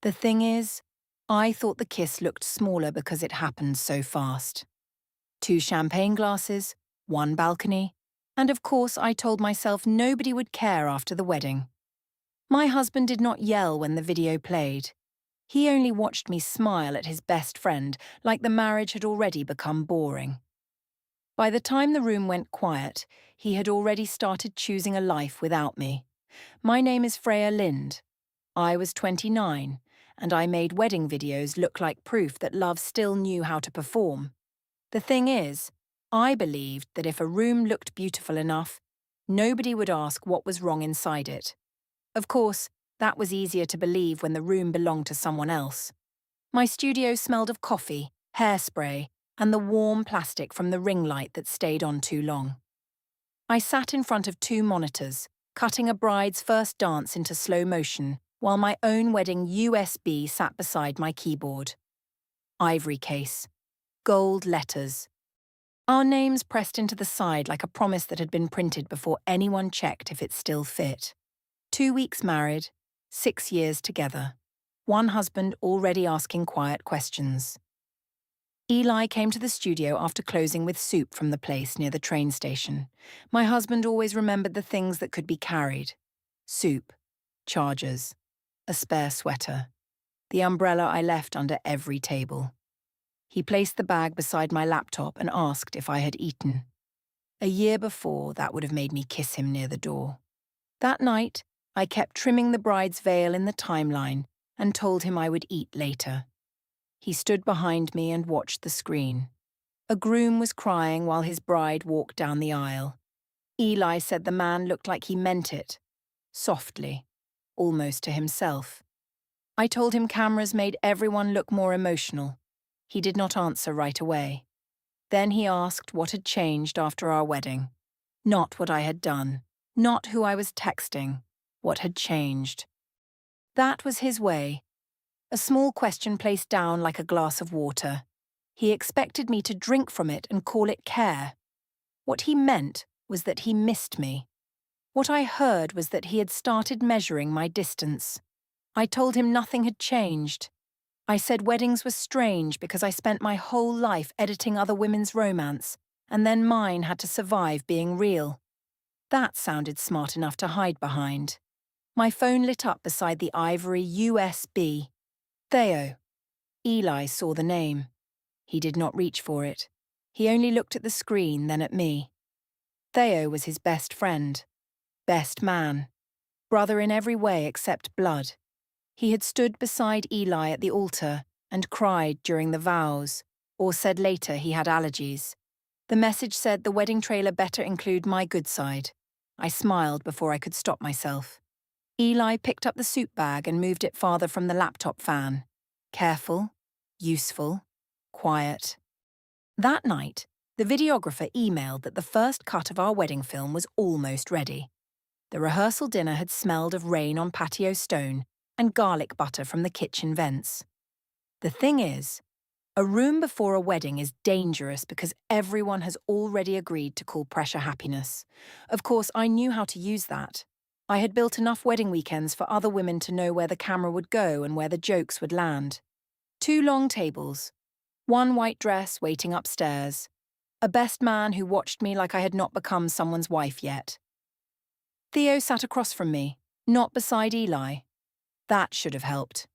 The thing is, I thought the kiss looked smaller because it happened so fast. 2 champagne glasses, 1 balcony, and of course I told myself nobody would care after the wedding. My husband did not yell when the video played. He only watched me smile at his best friend like the marriage had already become boring. By the time the room went quiet, he had already started choosing a life without me. My name is Freya Lind. I was 29, and I made wedding videos look like proof that love still knew how to perform. The thing is, I believed that if a room looked beautiful enough, nobody would ask what was wrong inside it. Of course, that was easier to believe when the room belonged to someone else. My studio smelled of coffee, hairspray, and the warm plastic from the ring light that stayed on too long. I sat in front of 2 monitors, cutting a bride's first dance into slow motion, while my own wedding USB sat beside my keyboard. Ivory case. Gold letters. Our names pressed into the side like a promise that had been printed before anyone checked if it still fit. 2 weeks married, 6 years together. One husband already asking quiet questions. Eli came to the studio after closing with soup from the place near the train station. My husband always remembered the things that could be carried. Soup, chargers, a spare sweater, the umbrella I left under every table. He placed the bag beside my laptop and asked if I had eaten. A year before, that would have made me kiss him near the door. That night, I kept trimming the bride's veil in the timeline and told him I would eat later. He stood behind me and watched the screen. A groom was crying while his bride walked down the aisle. Eli said the man looked like he meant it. Softly, almost to himself. I told him cameras made everyone look more emotional. He did not answer right away. Then he asked what had changed after our wedding. Not what I had done, not who I was texting, what had changed. That was his way. A small question placed down like a glass of water. He expected me to drink from it and call it care. What he meant was that he missed me. What I heard was that he had started measuring my distance. I told him nothing had changed. I said weddings were strange because I spent my whole life editing other women's romance, and then mine had to survive being real. That sounded smart enough to hide behind. My phone lit up beside the ivory USB. Theo. Eli saw the name. He did not reach for it. He only looked at the screen, then at me. Theo was his best friend. Best man. Brother in every way except blood. He had stood beside Eli at the altar and cried during the vows, or said later he had allergies. The message said the wedding trailer better include my good side. I smiled before I could stop myself. Eli picked up the soup bag and moved it farther from the laptop fan. Careful, useful, quiet. That night, the videographer emailed that the first cut of our wedding film was almost ready. The rehearsal dinner had smelled of rain on patio stone and garlic butter from the kitchen vents. The thing is, a room before a wedding is dangerous because everyone has already agreed to call pressure happiness. Of course, I knew how to use that. I had built enough wedding weekends for other women to know where the camera would go and where the jokes would land. 2 long tables, 1 white dress waiting upstairs, a best man who watched me like I had not become someone's wife yet. Theo sat across from me, not beside Eli. That should have helped.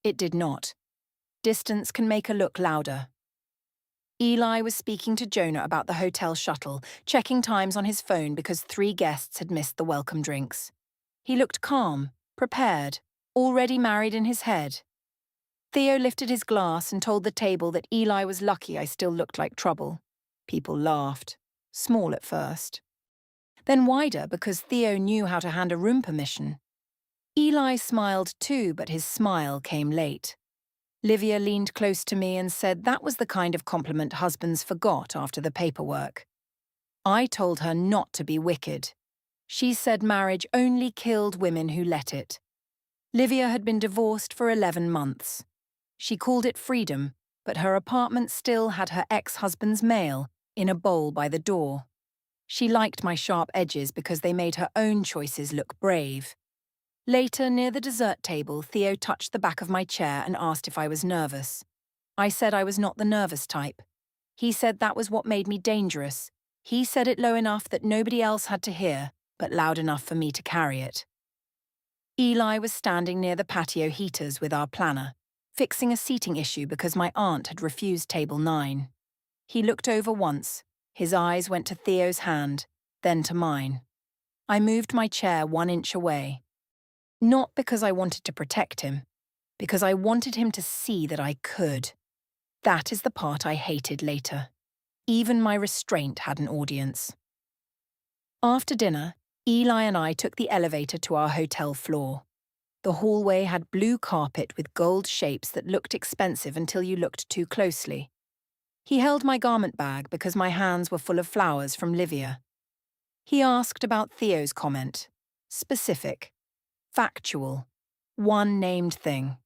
It did not. Distance can make a look louder. Eli was speaking to Jonah about the hotel shuttle, checking times on his phone because 3 guests had missed the welcome drinks. He looked calm, prepared, already married in his head. Theo lifted his glass and told the table that Eli was lucky I still looked like trouble. People laughed, small at first. Then wider because Theo knew how to hand a room permission. Eli smiled too, but his smile came late. Livia leaned close to me and said that was the kind of compliment husbands forgot after the paperwork. I told her not to be wicked. She said marriage only killed women who let it. Livia had been divorced for 11 months. She called it freedom, but her apartment still had her ex-husband's mail in a bowl by the door. She liked my sharp edges because they made her own choices look brave. Later, near the dessert table, Theo touched the back of my chair and asked if I was nervous. I said I was not the nervous type. He said that was what made me dangerous. He said it low enough that nobody else had to hear, but loud enough for me to carry it. Eli was standing near the patio heaters with our planner, fixing a seating issue because my aunt had refused table 9. He looked over once. His eyes went to Theo's hand, then to mine. I moved my chair 1 inch away. Not because I wanted to protect him, because I wanted him to see that I could. That is the part I hated later. Even my restraint had an audience. After dinner, Eli and I took the elevator to our hotel floor. The hallway had blue carpet with gold shapes that looked expensive until you looked too closely. He held my garment bag because my hands were full of flowers from Livia. He asked about Theo's comment. Specific. Factual. One named thing.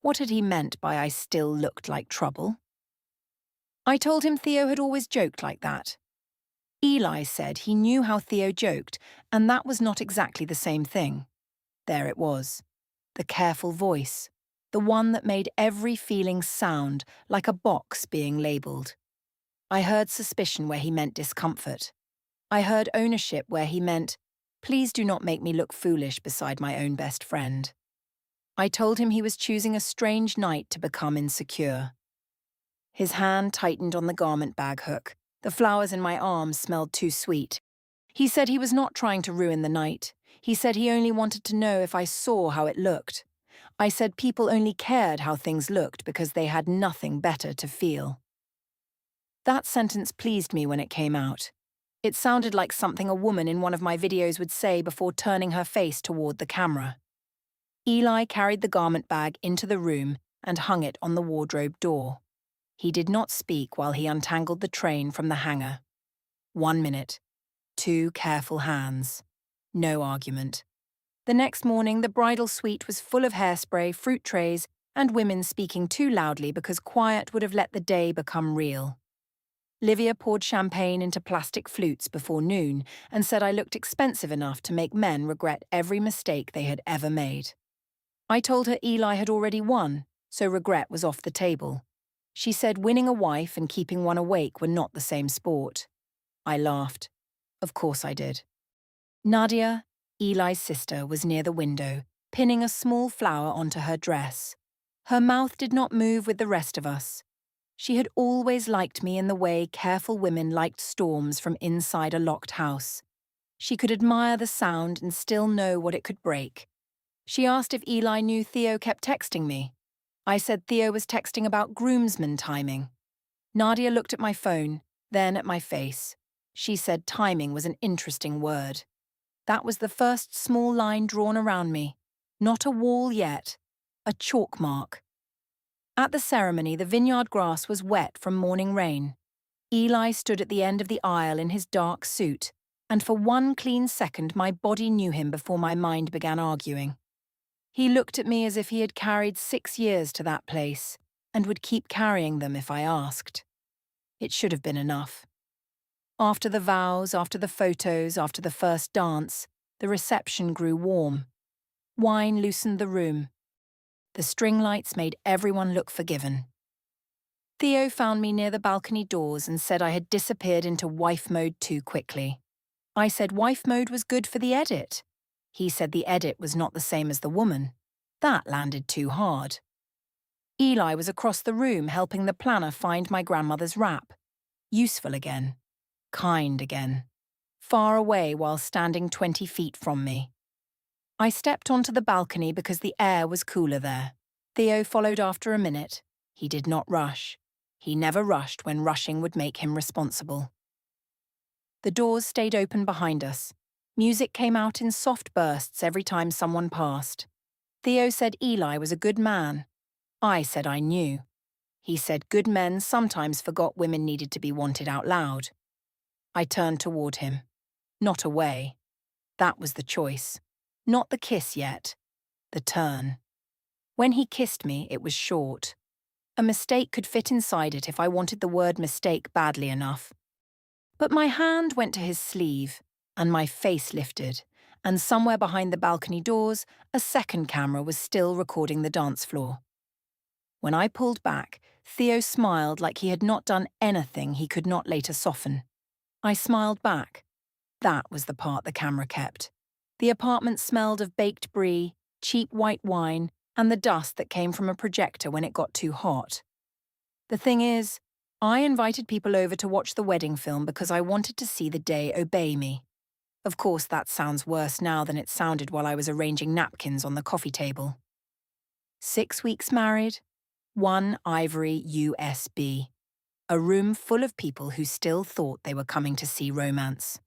What had he meant by I still looked like trouble? I told him Theo had always joked like that. Eli said he knew how Theo joked, and that was not exactly the same thing. There it was. The careful voice. The one that made every feeling sound like a box being labelled. I heard suspicion where he meant discomfort. I heard ownership where he meant, please do not make me look foolish beside my own best friend. I told him he was choosing a strange night to become insecure. His hand tightened on the garment bag hook. The flowers in my arms smelled too sweet. He said he was not trying to ruin the night. He said he only wanted to know if I saw how it looked. I said people only cared how things looked because they had nothing better to feel. That sentence pleased me when it came out. It sounded like something a woman in one of my videos would say before turning her face toward the camera. Eli carried the garment bag into the room and hung it on the wardrobe door. He did not speak while he untangled the train from the hanger. 1 minute. 2 careful hands. No argument. The next morning, the bridal suite was full of hairspray, fruit trays, and women speaking too loudly because quiet would have let the day become real. Livia poured champagne into plastic flutes before noon and said I looked expensive enough to make men regret every mistake they had ever made. I told her Eli had already won, so regret was off the table. She said winning a wife and keeping one awake were not the same sport. I laughed. Of course I did. Nadia, Eli's sister, was near the window, pinning a small flower onto her dress. Her mouth did not move with the rest of us. She had always liked me in the way careful women liked storms from inside a locked house. She could admire the sound and still know what it could break. She asked if Eli knew Theo kept texting me. I said Theo was texting about groomsmen timing. Nadia looked at my phone, then at my face. She said timing was an interesting word. That was the first small line drawn around me. Not a wall yet. A chalk mark. At the ceremony, the vineyard grass was wet from morning rain. Eli stood at the end of the aisle in his dark suit, and for 1 clean second my body knew him before my mind began arguing. He looked at me as if he had carried 6 years to that place, and would keep carrying them if I asked. It should have been enough. After the vows, after the photos, after the first dance, the reception grew warm. Wine loosened the room. The string lights made everyone look forgiven. Theo found me near the balcony doors and said I had disappeared into wife mode too quickly. I said wife mode was good for the edit. He said the edit was not the same as the woman. That landed too hard. Eli was across the room helping the planner find my grandmother's wrap. Useful again. Kind again. Far away while standing 20 feet from me. I stepped onto the balcony because the air was cooler there. Theo followed after a minute. He did not rush. He never rushed when rushing would make him responsible. The doors stayed open behind us. Music came out in soft bursts every time someone passed. Theo said Eli was a good man. I said I knew. He said good men sometimes forgot women needed to be wanted out loud. I turned toward him. Not away. That was the choice. Not the kiss yet. The turn. When he kissed me, it was short. A mistake could fit inside it if I wanted the word mistake badly enough. But my hand went to his sleeve, and my face lifted, And somewhere behind the balcony doors, a second camera was still recording the dance floor. When I pulled back, Theo smiled like he had not done anything he could not later soften. I smiled back. That was the part the camera kept. The apartment smelled of baked brie, cheap white wine, and the dust that came from a projector when it got too hot. The thing is, I invited people over to watch the wedding film because I wanted to see the day obey me. Of course, that sounds worse now than it sounded while I was arranging napkins on the coffee table. 6 weeks married, one ivory USB. A room full of people who still thought they were coming to see romance.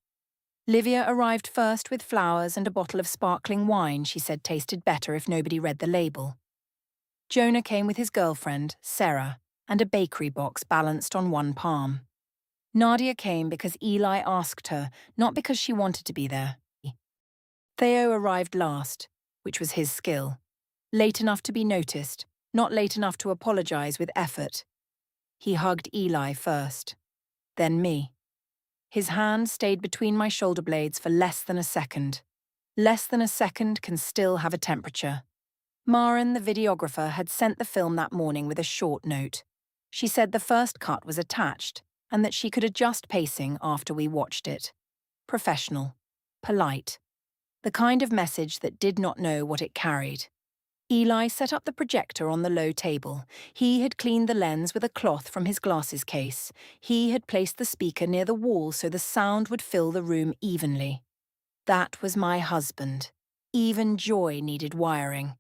Livia arrived first with flowers and a bottle of sparkling wine she said tasted better if nobody read the label. Jonah came with his girlfriend, Sarah, and a bakery box balanced on one palm. Nadia came because Eli asked her, not because she wanted to be there. Theo arrived last, which was his skill. Late enough to be noticed, not late enough to apologize with effort. He hugged Eli first, then me. His hand stayed between my shoulder blades for less than a second. Less than a second can still have a temperature. Maren, the videographer, had sent the film that morning with a short note. She said the first cut was attached and that she could adjust pacing after we watched it. Professional. Polite. The kind of message that did not know what it carried. Eli set up the projector on the low table. He had cleaned the lens with a cloth from his glasses case. He had placed the speaker near the wall so the sound would fill the room evenly. That was my husband. Even joy needed wiring.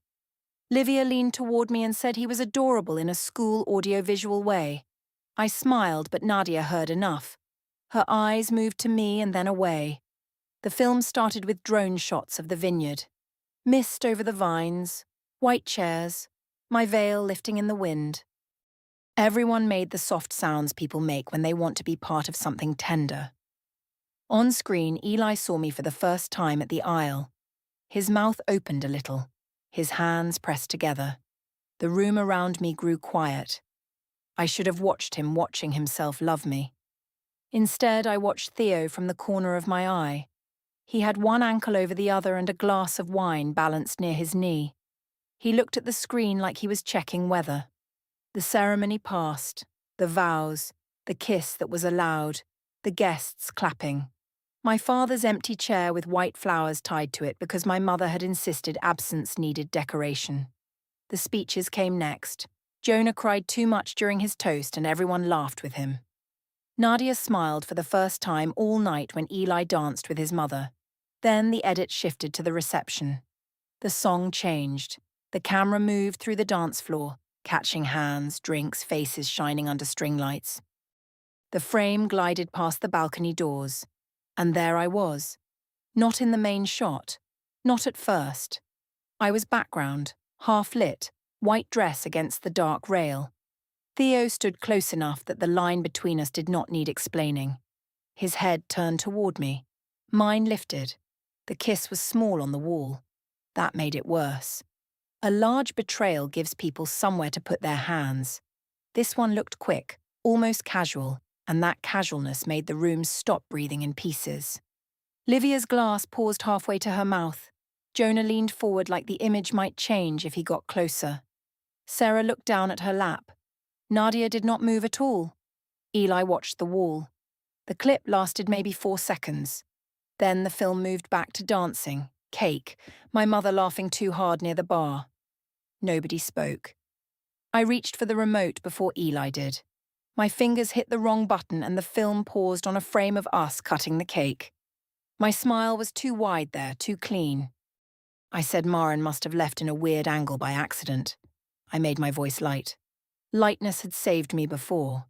Livia leaned toward me and said he was adorable in a school audiovisual way. I smiled, but Nadia heard enough. Her eyes moved to me and then away. The film started with drone shots of the vineyard. Mist over the vines, white chairs, my veil lifting in the wind. Everyone made the soft sounds people make when they want to be part of something tender. On screen, Eli saw me for the first time at the aisle. His mouth opened a little, his hands pressed together. The room around me grew quiet. I should have watched him watching himself love me. Instead, I watched Theo from the corner of my eye. He had one ankle over the other and a glass of wine balanced near his knee. He looked at the screen like he was checking weather. The ceremony passed, the vows, the kiss that was allowed, the guests clapping. My father's empty chair with white flowers tied to it because my mother had insisted absence needed decoration. The speeches came next. Jonah cried too much during his toast and everyone laughed with him. Nadia smiled for the first time all night when Eli danced with his mother. Then the edit shifted to the reception. The song changed. The camera moved through the dance floor, catching hands, drinks, faces shining under string lights. The frame glided past the balcony doors, and there I was. Not in the main shot, not at first. I was background, half-lit, white dress against the dark rail. Theo stood close enough that the line between us did not need explaining. His head turned toward me. Mine lifted. The kiss was small on the wall. That made it worse. A large betrayal gives people somewhere to put their hands. This one looked quick, almost casual, and that casualness made the room stop breathing in pieces. Livia's glass paused halfway to her mouth. Jonah leaned forward like the image might change if he got closer. Sarah looked down at her lap. Nadia did not move at all. Eli watched the wall. The clip lasted maybe 4 seconds. Then the film moved back to dancing, cake, my mother laughing too hard near the bar. Nobody spoke. I reached for the remote before Eli did. My fingers hit the wrong button and the film paused on a frame of us cutting the cake. My smile was too wide there, too clean. I said Maren must have left in a weird angle by accident. I made my voice light. Lightness had saved me before.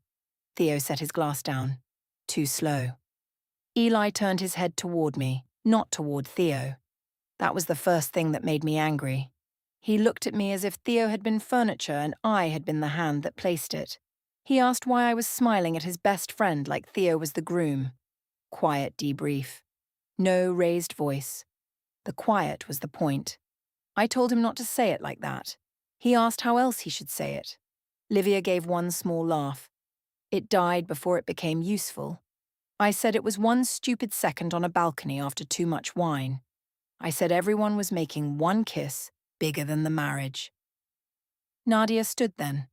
Theo set his glass down. Too slow. Eli turned his head toward me, not toward Theo. That was the first thing that made me angry. He looked at me as if Theo had been furniture and I had been the hand that placed it. He asked why I was smiling at his best friend like Theo was the groom. Quiet debrief. No raised voice. The quiet was the point. I told him not to say it like that. He asked how else he should say it. Livia gave one small laugh. It died before it became useful. I said it was one stupid second on a balcony after too much wine. I said everyone was making one kiss bigger than the marriage. Nadia stood then.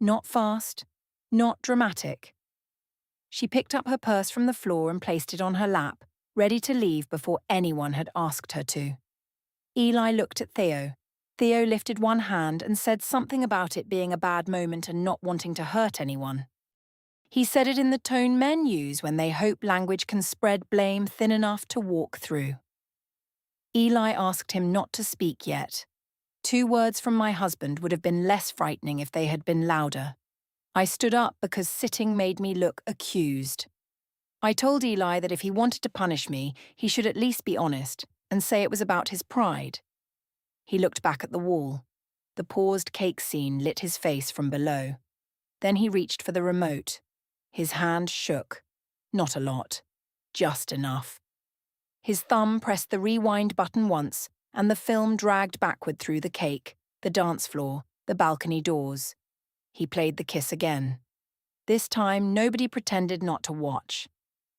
Not fast, not dramatic. She picked up her purse from the floor and placed it on her lap, ready to leave before anyone had asked her to. Eli looked at Theo. Theo lifted one hand and said something about it being a bad moment and not wanting to hurt anyone. He said it in the tone men use when they hope language can spread blame thin enough to walk through. Eli asked him not to speak yet. 2 words from my husband would have been less frightening if they had been louder. I stood up because sitting made me look accused. I told Eli that if he wanted to punish me, he should at least be honest and say it was about his pride. He looked back at the wall. The paused cake scene lit his face from below. Then he reached for the remote. His hand shook. Not a lot. Just enough. His thumb pressed the rewind button once, and the film dragged backward through the cake, the dance floor, the balcony doors. He played the kiss again. This time, nobody pretended not to watch.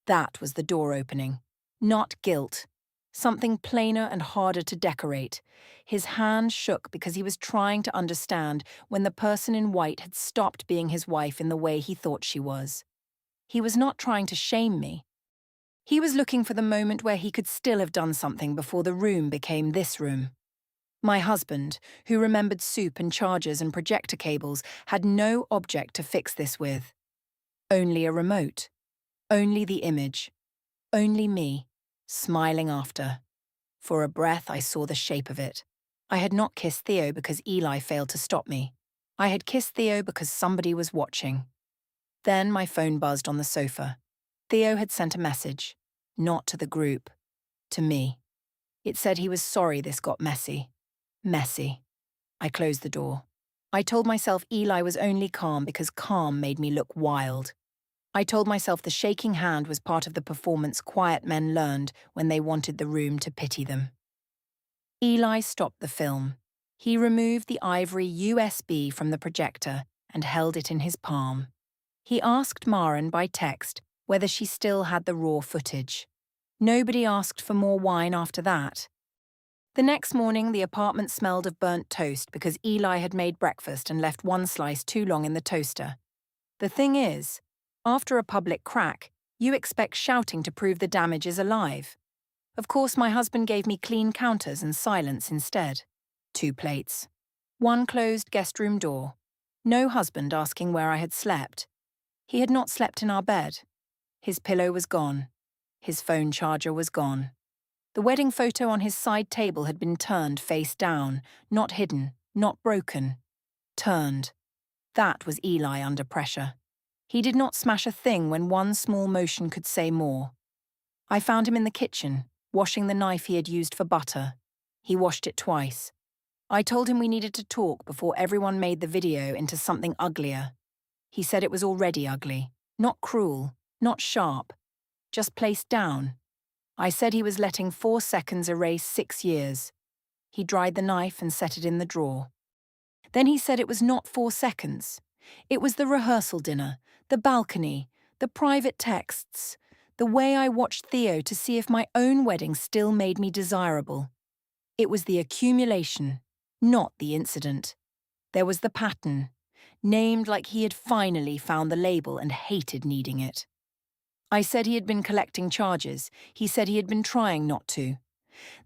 That was the door opening. Not guilt. Something plainer and harder to decorate. His hand shook because he was trying to understand when the person in white had stopped being his wife in the way he thought she was. He was not trying to shame me. He was looking for the moment where he could still have done something before the room became this room. My husband, who remembered soup and chargers and projector cables, had no object to fix this with. Only a remote. Only the image. Only me, smiling after. For a breath, I saw the shape of it. I had not kissed Theo because Eli failed to stop me. I had kissed Theo because somebody was watching. Then my phone buzzed on the sofa. Theo had sent a message. Not to the group. To me. It said he was sorry this got messy. Messy. I closed the door. I told myself Eli was only calm because calm made me look wild. I told myself the shaking hand was part of the performance quiet men learned when they wanted the room to pity them. Eli stopped the film. He removed the ivory USB from the projector and held it in his palm. He asked Maren by text whether she still had the raw footage. Nobody asked for more wine after that. The next morning, the apartment smelled of burnt toast because Eli had made breakfast and left one slice too long in the toaster. The thing is, after a public crack, you expect shouting to prove the damage is alive. Of course, my husband gave me clean counters and silence instead. 2 plates. 1 closed guest room door. No husband asking where I had slept. He had not slept in our bed. His pillow was gone. His phone charger was gone. The wedding photo on his side table had been turned face down, not hidden, not broken. Turned. That was Eli under pressure. He did not smash a thing when one small motion could say more. I found him in the kitchen, washing the knife he had used for butter. He washed it twice. I told him we needed to talk before everyone made the video into something uglier. He said it was already ugly. Not cruel, not sharp. Just placed down. I said he was letting 4 seconds erase 6 years. He dried the knife and set it in the drawer. Then he said it was not 4 seconds. It was the rehearsal dinner, the balcony, the private texts, the way I watched Theo to see if my own wedding still made me desirable. It was the accumulation, not the incident. There was the pattern, named like he had finally found the label and hated needing it. I said he had been collecting charges. He said he had been trying not to.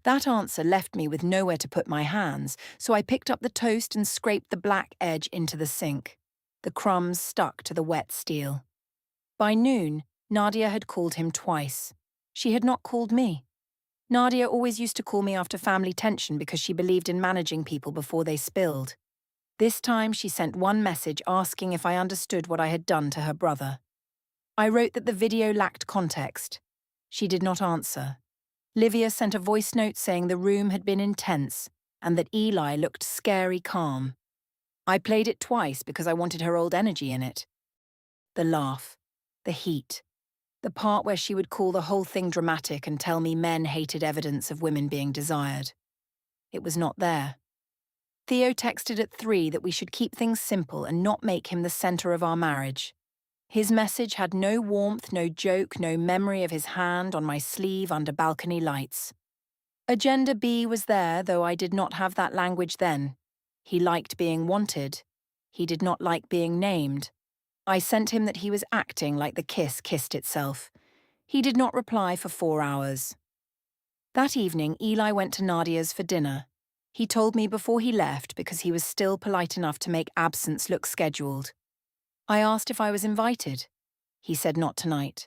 That answer left me with nowhere to put my hands, so I picked up the toast and scraped the black edge into the sink. The crumbs stuck to the wet steel. By noon, Nadia had called him twice. She had not called me. Nadia always used to call me after family tension because she believed in managing people before they spilled. This time she sent one message asking if I understood what I had done to her brother. I wrote that the video lacked context. She did not answer. Livia sent a voice note saying the room had been intense and that Eli looked scary calm. I played it twice because I wanted her old energy in it. The laugh, the heat, the part where she would call the whole thing dramatic and tell me men hated evidence of women being desired. It was not there. Theo texted at 3 that we should keep things simple and not make him the center of our marriage. His message had no warmth, no joke, no memory of his hand on my sleeve under balcony lights. Agenda B was there, though I did not have that language then. He liked being wanted. He did not like being named. I sent him that he was acting like the kiss kissed itself. He did not reply for 4 hours. That evening, Eli went to Nadia's for dinner. He told me before he left because he was still polite enough to make absence look scheduled. I asked if I was invited. He said not tonight.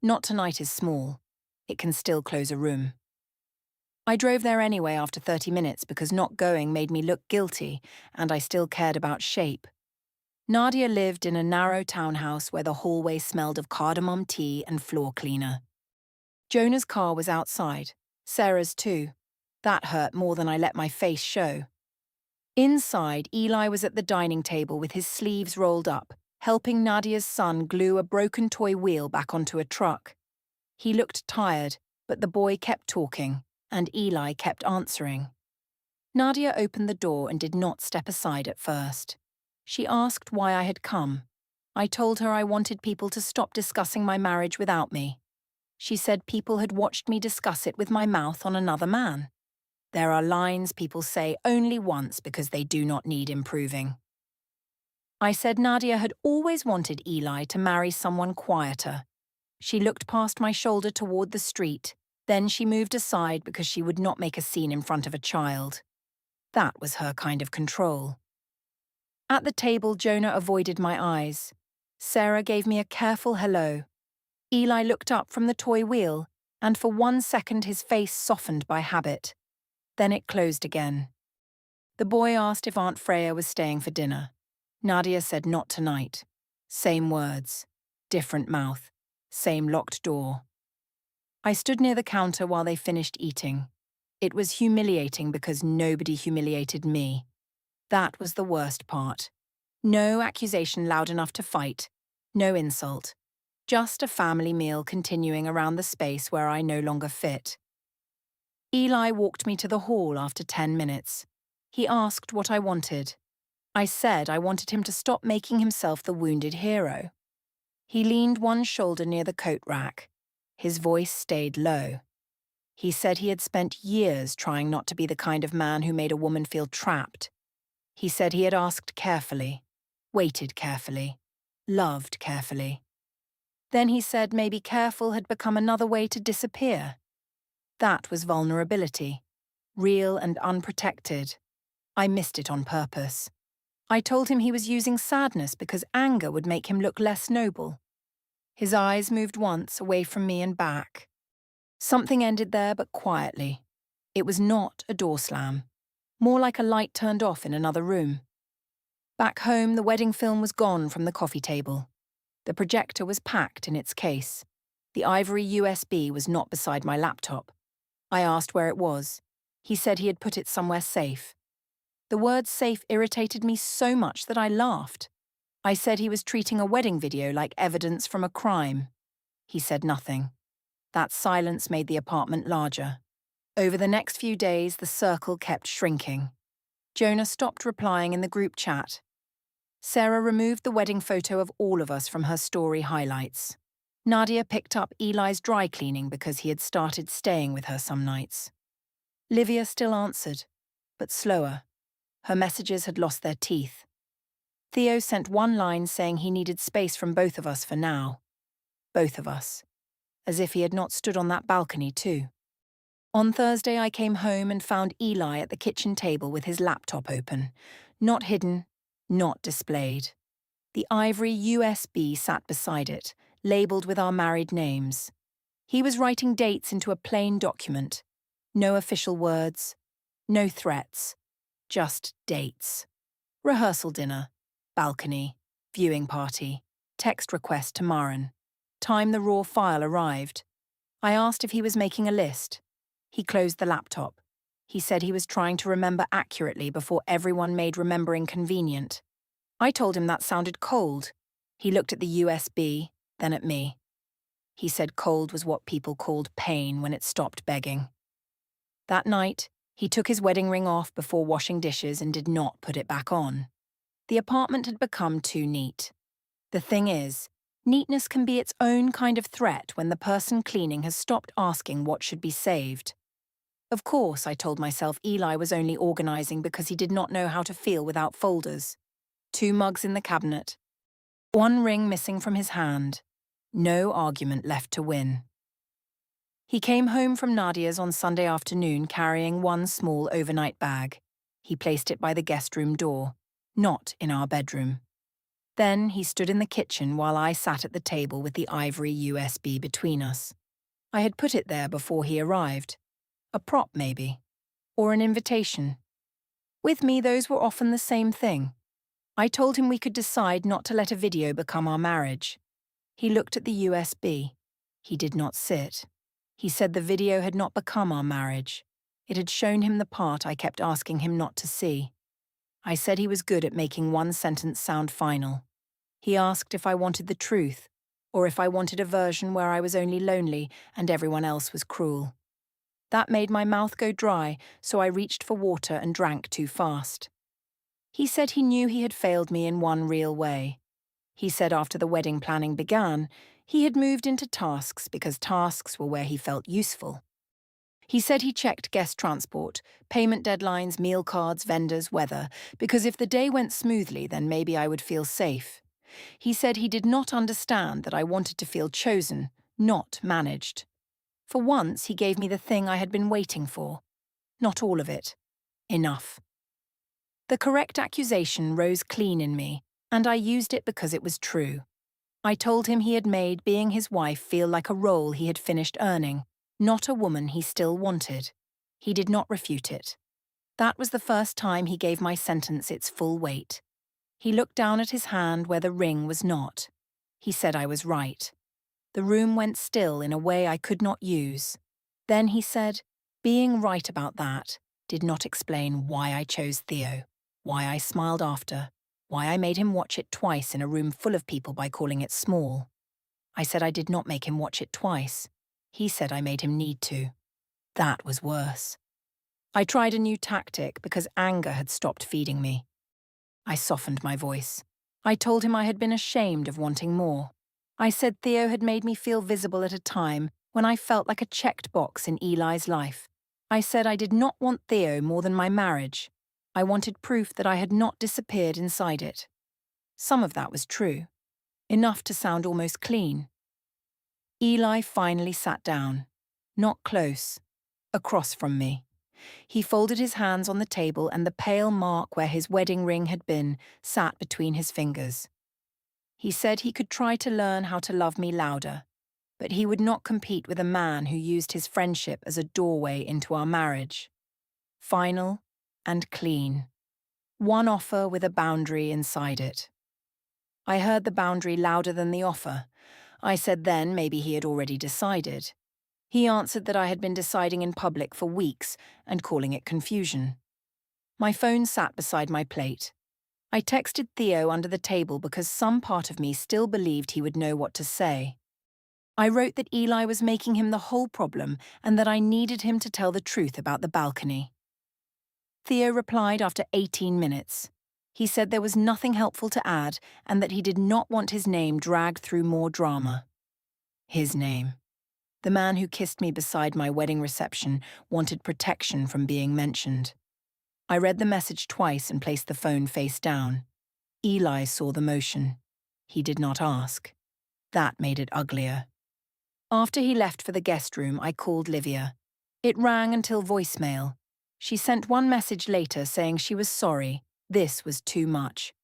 Not tonight is small. It can still close a room. I drove there anyway after 30 minutes because not going made me look guilty and I still cared about shape. Nadia lived in a narrow townhouse where the hallway smelled of cardamom tea and floor cleaner. Jonah's car was outside, Sarah's too. That hurt more than I let my face show. Inside, Eli was at the dining table with his sleeves rolled up, helping Nadia's son glue a broken toy wheel back onto a truck. He looked tired, but the boy kept talking, and Eli kept answering. Nadia opened the door and did not step aside at first. She asked why I had come. I told her I wanted people to stop discussing my marriage without me. She said people had watched me discuss it with my mouth on another man. There are lines people say only once because they do not need improving. I said Nadia had always wanted Eli to marry someone quieter. She looked past my shoulder toward the street, then she moved aside because she would not make a scene in front of a child. That was her kind of control. At the table, Jonah avoided my eyes. Sarah gave me a careful hello. Eli looked up from the toy wheel, and for 1 second his face softened by habit. Then it closed again. The boy asked if Aunt Freya was staying for dinner. Nadia said not tonight. Same words. Different mouth. Same locked door. I stood near the counter while they finished eating. It was humiliating because nobody humiliated me. That was the worst part. No accusation loud enough to fight. No insult. Just a family meal continuing around the space where I no longer fit. Eli walked me to the hall after 10 minutes. He asked what I wanted. I said I wanted him to stop making himself the wounded hero. He leaned one shoulder near the coat rack. His voice stayed low. He said he had spent years trying not to be the kind of man who made a woman feel trapped. He said he had asked carefully, waited carefully, loved carefully. Then he said maybe careful had become another way to disappear. That was vulnerability, real and unprotected. I missed it on purpose. I told him he was using sadness because anger would make him look less noble. His eyes moved once away from me and back. Something ended there, but quietly. It was not a door slam. More like a light turned off in another room. Back home, the wedding film was gone from the coffee table. The projector was packed in its case. The ivory USB was not beside my laptop. I asked where it was. He said he had put it somewhere safe. The word safe irritated me so much that I laughed. I said he was treating a wedding video like evidence from a crime. He said nothing. That silence made the apartment larger. Over the next few days, the circle kept shrinking. Jonah stopped replying in the group chat. Sarah removed the wedding photo of all of us from her story highlights. Nadia picked up Eli's dry cleaning because he had started staying with her some nights. Livia still answered, but slower. Her messages had lost their teeth. Theo sent one line saying he needed space from both of us for now. Both of us. As if he had not stood on that balcony too. On Thursday, I came home and found Eli at the kitchen table with his laptop open. Not hidden, not displayed. The ivory USB sat beside it, labelled with our married names. He was writing dates into a plain document. No official words, no threats, just dates. Rehearsal dinner, balcony, viewing party, text request to Maren. Time the raw file arrived. I asked if he was making a list. He closed the laptop. He said he was trying to remember accurately before everyone made remembering convenient. I told him that sounded cold. He looked at the USB, then at me. He said cold was what people called pain when it stopped begging. That night, he took his wedding ring off before washing dishes and did not put it back on. The apartment had become too neat. The thing is, neatness can be its own kind of threat when the person cleaning has stopped asking what should be saved. Of course, I told myself Eli was only organising because he did not know how to feel without folders. 2 mugs in the cabinet. 1 ring missing from his hand. No argument left to win. He came home from Nadia's on Sunday afternoon carrying 1 small overnight bag. He placed it by the guest room door, not in our bedroom. Then he stood in the kitchen while I sat at the table with the ivory USB between us. I had put it there before he arrived. A prop, maybe. Or an invitation. With me, those were often the same thing. I told him we could decide not to let a video become our marriage. He looked at the USB. He did not sit. He said the video had not become our marriage. It had shown him the part I kept asking him not to see. I said he was good at making one sentence sound final. He asked if I wanted the truth, or if I wanted a version where I was only lonely and everyone else was cruel. That made my mouth go dry, so I reached for water and drank too fast. He said he knew he had failed me in one real way. He said after the wedding planning began, he had moved into tasks because tasks were where he felt useful. He said he checked guest transport, payment deadlines, meal cards, vendors, weather, because if the day went smoothly, then maybe I would feel safe. He said he did not understand that I wanted to feel chosen, not managed. For once, he gave me the thing I had been waiting for. Not all of it. Enough. The correct accusation rose clean in me, and I used it because it was true. I told him he had made being his wife feel like a role he had finished earning, not a woman he still wanted. He did not refute it. That was the first time he gave my sentence its full weight. He looked down at his hand where the ring was not. He said I was right. The room went still in a way I could not use. Then he said, being right about that did not explain why I chose Theo, why I smiled after, why I made him watch it twice in a room full of people by calling it small. I said I did not make him watch it twice. He said I made him need to. That was worse. I tried a new tactic because anger had stopped feeding me. I softened my voice. I told him I had been ashamed of wanting more. I said Theo had made me feel visible at a time when I felt like a checked box in Eli's life. I said I did not want Theo more than my marriage. I wanted proof that I had not disappeared inside it. Some of that was true. Enough to sound almost clean. Eli finally sat down. Not close. Across from me. He folded his hands on the table and the pale mark where his wedding ring had been sat between his fingers. He said he could try to learn how to love me louder, but he would not compete with a man who used his friendship as a doorway into our marriage. Final and clean. One offer with a boundary inside it. I heard the boundary louder than the offer. I said then maybe he had already decided. He answered that I had been deciding in public for weeks and calling it confusion. My phone sat beside my plate. I texted Theo under the table because some part of me still believed he would know what to say. I wrote that Eli was making him the whole problem and that I needed him to tell the truth about the balcony. Theo replied after 18 minutes. He said there was nothing helpful to add and that he did not want his name dragged through more drama. His name. The man who kissed me beside my wedding reception wanted protection from being mentioned. I read the message twice and placed the phone face down. Eli saw the motion. He did not ask. That made it uglier. After he left for the guest room, I called Livia. It rang until voicemail. She sent one message later saying she was sorry. This was too much.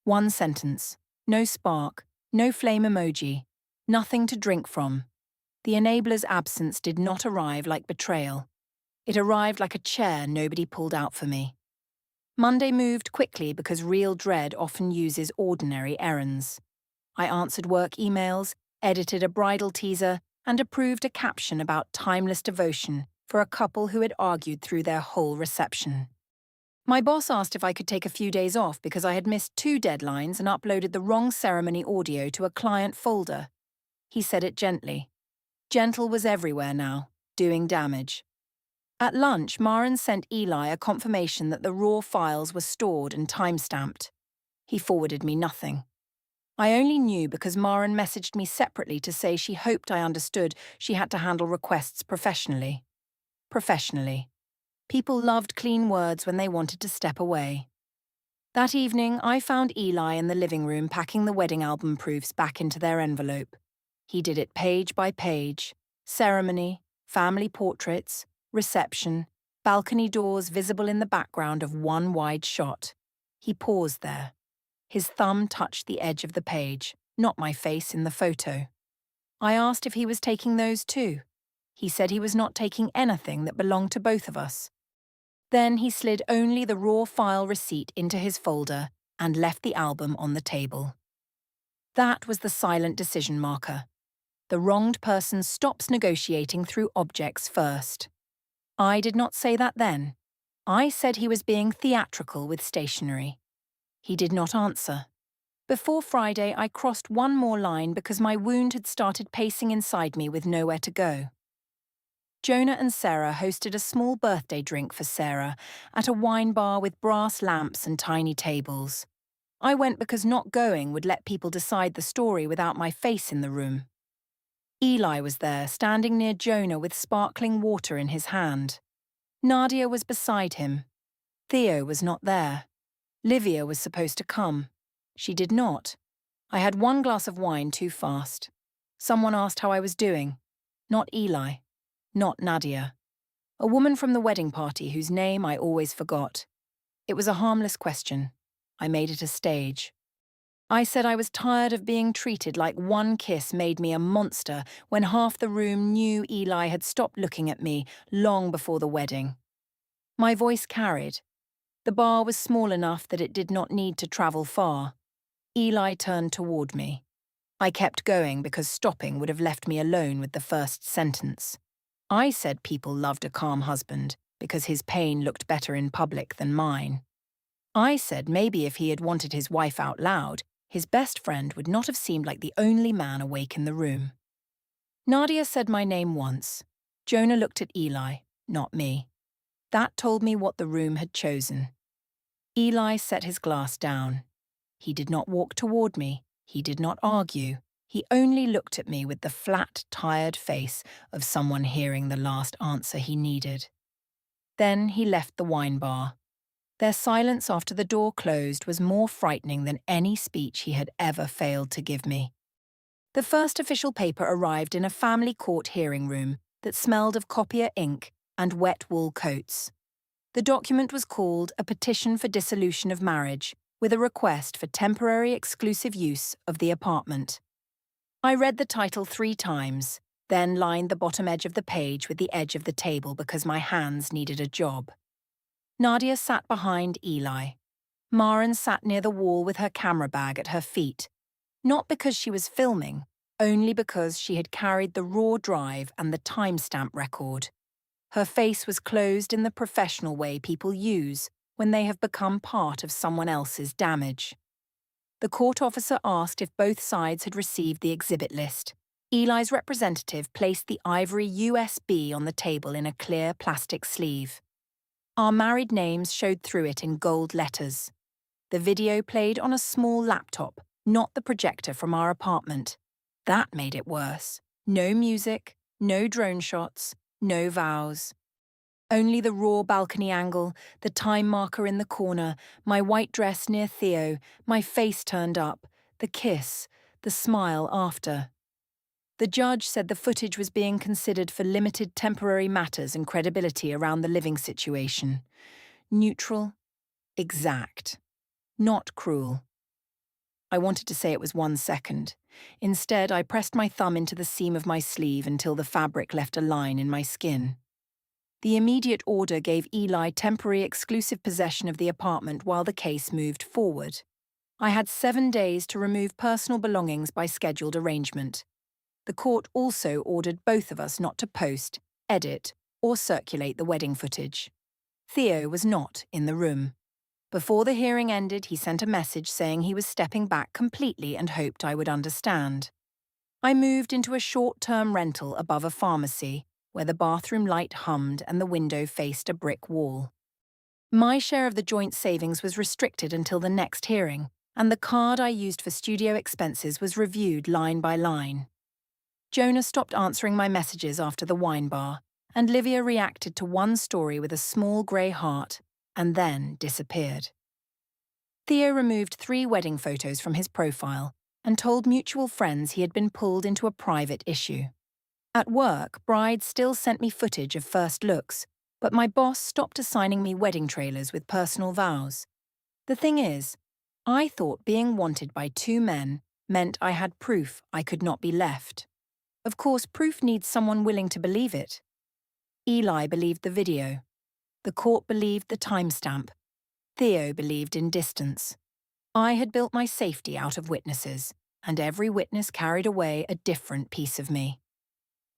One sentence. No spark. No flame emoji. Nothing to drink from. The enabler's absence did not arrive like betrayal. It arrived like a chair nobody pulled out for me. Monday moved quickly because real dread often uses ordinary errands. I answered work emails, edited a bridal teaser, and approved a caption about timeless devotion for a couple who had argued through their whole reception. My boss asked if I could take a few days off because I had missed 2 deadlines and uploaded the wrong ceremony audio to a client folder. He said it gently. Gentle was everywhere now, doing damage. At lunch, Maren sent Eli a confirmation that the raw files were stored and time-stamped. He forwarded me nothing. I only knew because Maren messaged me separately to say she hoped I understood she had to handle requests professionally. Professionally. People loved clean words when they wanted to step away. That evening, I found Eli in the living room packing the wedding album proofs back into their envelope. He did it page by page: ceremony, family portraits, reception, balcony doors visible in the background of one wide shot. He paused there. His thumb touched the edge of the page, not my face in the photo. I asked if he was taking those too. He said he was not taking anything that belonged to both of us. Then he slid only the raw file receipt into his folder and left the album on the table. That was the silent decision marker. The wronged person stops negotiating through objects first. I did not say that then. I said he was being theatrical with stationery. He did not answer. Before Friday, I crossed one more line because my wound had started pacing inside me with nowhere to go. Jonah and Sarah hosted a small birthday drink for Sarah at a wine bar with brass lamps and tiny tables. I went because not going would let people decide the story without my face in the room. Eli was there, standing near Jonah with sparkling water in his hand. Nadia was beside him. Theo was not there. Livia was supposed to come. She did not. I had one glass of wine too fast. Someone asked how I was doing. Not Eli. Not Nadia. A woman from the wedding party whose name I always forgot. It was a harmless question. I made it a stage. I said I was tired of being treated like one kiss made me a monster when half the room knew Eli had stopped looking at me long before the wedding. My voice carried. The bar was small enough that it did not need to travel far. Eli turned toward me. I kept going because stopping would have left me alone with the first sentence. I said people loved a calm husband because his pain looked better in public than mine. I said maybe if he had wanted his wife out loud, his best friend would not have seemed like the only man awake in the room. Nadia said my name once. Jonah looked at Eli, not me. That told me what the room had chosen. Eli set his glass down. He did not walk toward me. He did not argue. He only looked at me with the flat, tired face of someone hearing the last answer he needed. Then he left the wine bar. Their silence after the door closed was more frightening than any speech he had ever failed to give me. The first official paper arrived in a family court hearing room that smelled of copier ink and wet wool coats. The document was called a petition for dissolution of marriage, with a request for temporary exclusive use of the apartment. I read the title 3 times, then lined the bottom edge of the page with the edge of the table because my hands needed a job. Nadia sat behind Eli. Maren sat near the wall with her camera bag at her feet, not because she was filming, only because she had carried the raw drive and the timestamp record. Her face was closed in the professional way people use when they have become part of someone else's damage. The court officer asked if both sides had received the exhibit list. Eli's representative placed the ivory USB on the table in a clear plastic sleeve. Our married names showed through it in gold letters. The video played on a small laptop, not the projector from our apartment. That made it worse. No music, no drone shots, no vows. Only the raw balcony angle, the time marker in the corner, my white dress near Theo, my face turned up, the kiss, the smile after. The judge said the footage was being considered for limited temporary matters and credibility around the living situation. Neutral, exact, not cruel. I wanted to say it was 1 second. Instead, I pressed my thumb into the seam of my sleeve until the fabric left a line in my skin. The immediate order gave Eli temporary exclusive possession of the apartment while the case moved forward. I had 7 days to remove personal belongings by scheduled arrangement. The court also ordered both of us not to post, edit, or circulate the wedding footage. Theo was not in the room. Before the hearing ended, he sent a message saying he was stepping back completely and hoped I would understand. I moved into a short-term rental above a pharmacy, where the bathroom light hummed and the window faced a brick wall. My share of the joint savings was restricted until the next hearing, and the card I used for studio expenses was reviewed line by line. Jonah stopped answering my messages after the wine bar, and Livia reacted to one story with a small grey heart and then disappeared. Theo removed 3 wedding photos from his profile and told mutual friends he had been pulled into a private issue. At work, brides still sent me footage of first looks, but my boss stopped assigning me wedding trailers with personal vows. The thing is, I thought being wanted by 2 men meant I had proof I could not be left. Of course, proof needs someone willing to believe it. Eli believed the video. The court believed the timestamp. Theo believed in distance. I had built my safety out of witnesses, and every witness carried away a different piece of me.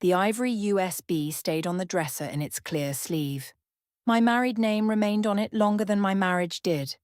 The ivory USB stayed on the dresser in its clear sleeve. My married name remained on it longer than my marriage did.